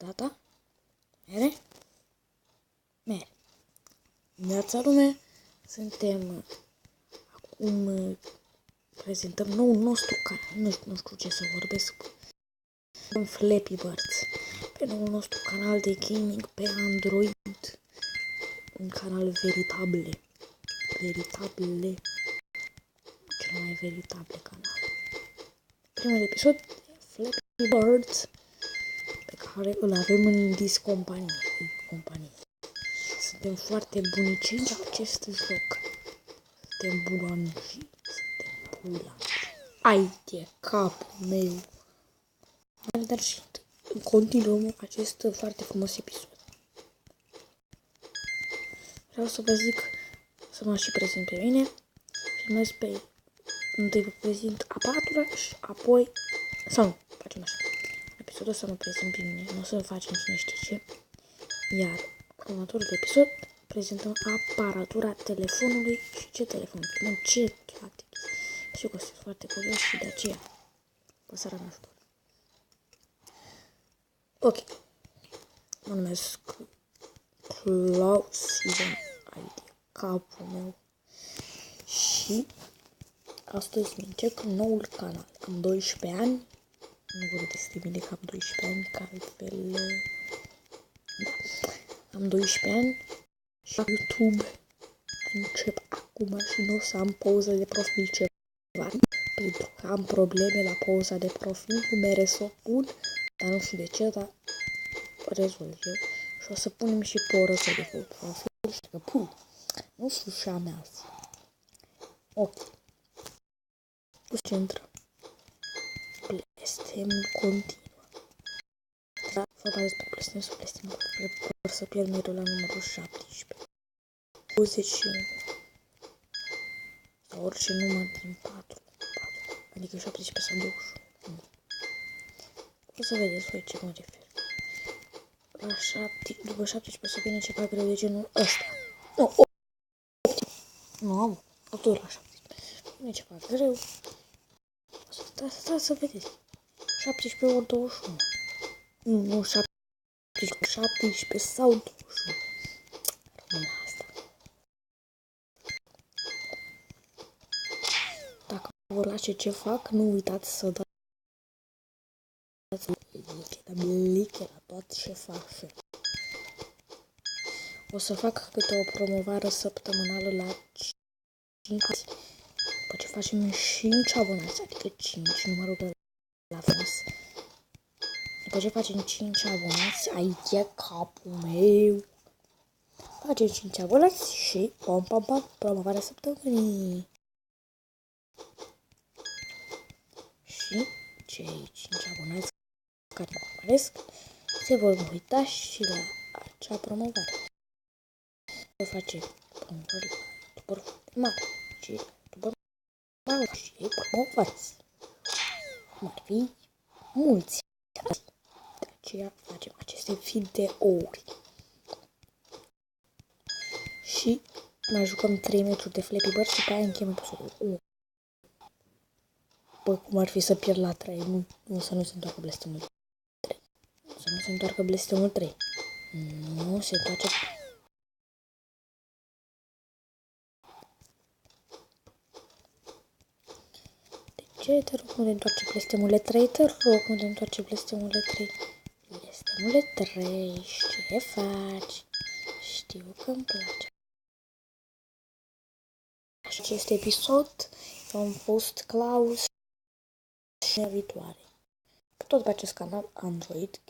Gata? Mere. Neața lume, suntem acum, prezentăm noul nostru canal, nu știu ce să vorbesc, în Flappy Birds, pe noul nostru canal de gaming pe Android, un canal veritabil, cel mai veritabil canal. Primul episod de Flappy Birds, pe care îl avem în companie. Suntem foarte buniceni la acest joc. Suntem bulanci. Ai de capul meu. Dar și continuăm acest foarte frumos episod. Vreau să vă zic să mă și prezint pe mine. Filmez pe... Întâi vă prezint aparatura și apoi... Sau nu, facem așa. Episodul ăsta mă prezint pe mine, nu o să facem cine știe ce. Iar următorul episod prezentăm aparatura telefonului și ce telefon. Ce toate chestii. Și că sunt foarte curios și de aceea păsarea în ajutor. Ok. Mă numesc Klaus Ivan, ai de capul meu. Și astăzi îmi încep noul canal. Am 12 ani. Nu vorbesc de mine că am 12 ani, că altfel... Da. Am 12 ani și YouTube încep acum și nu o să am poză de profil ceva. Pentru că am probleme la poza de profil, nu mere să o pun, dar nu știu de ce, dar o rezolv eu. Și o să punem și poză de profil, și că pun. Nu știu și a mea. Ok. Cu ce intră? Blestemul continuă. Da, vorba despre blestem sau blestemul. Vor să pierd mereu la numărul 17. 21. Sau orice număr din 4. Adică 17 sau 21. O să vedeți voi ce mă refer. La 7, după 17 să vină ceva greu de genul ăsta. Nu, 8. Nu am, tot la 17. Vine ceva greu. Stați să vedeți. 17 ori 21. Nu 17 sau 21. Rămâne asta. Dacă vă place ce fac, nu uitați să dați like la tot ce fac. O să fac câte o promovare săptămânală la 5. După ce facem 5 abonați, adică 5, numărul de la frumos. După ce facem 5 abonați, ai de capul meu. Facem 5 abonați și promovarea săptămânii. Și cei 5 abonați care mă urmăresc se vor uita și la acea promovare. Se face promovări la youtuber foarte mari și youtuber mari și promovați. Cum ar fi mulți. De aceea facem aceste videouri. Și mai jucăm 3 meciuri de Flappy Birds și pe aia închem episodul 1. Bă, cum ar fi să pierd la 3? Nu, să nu se întoarcă blestemul 3. Să nu se întoarcă blestemul 3. Nu se întoarce. De ce te rog, nu te întoarce blestemule 3? Te rog, nu te întoarce blestemule 3. Blestemule 3, ce faci? Știu că îmi place. Acest episod am fost Klaus și viitoare. Tot pe acest canal Android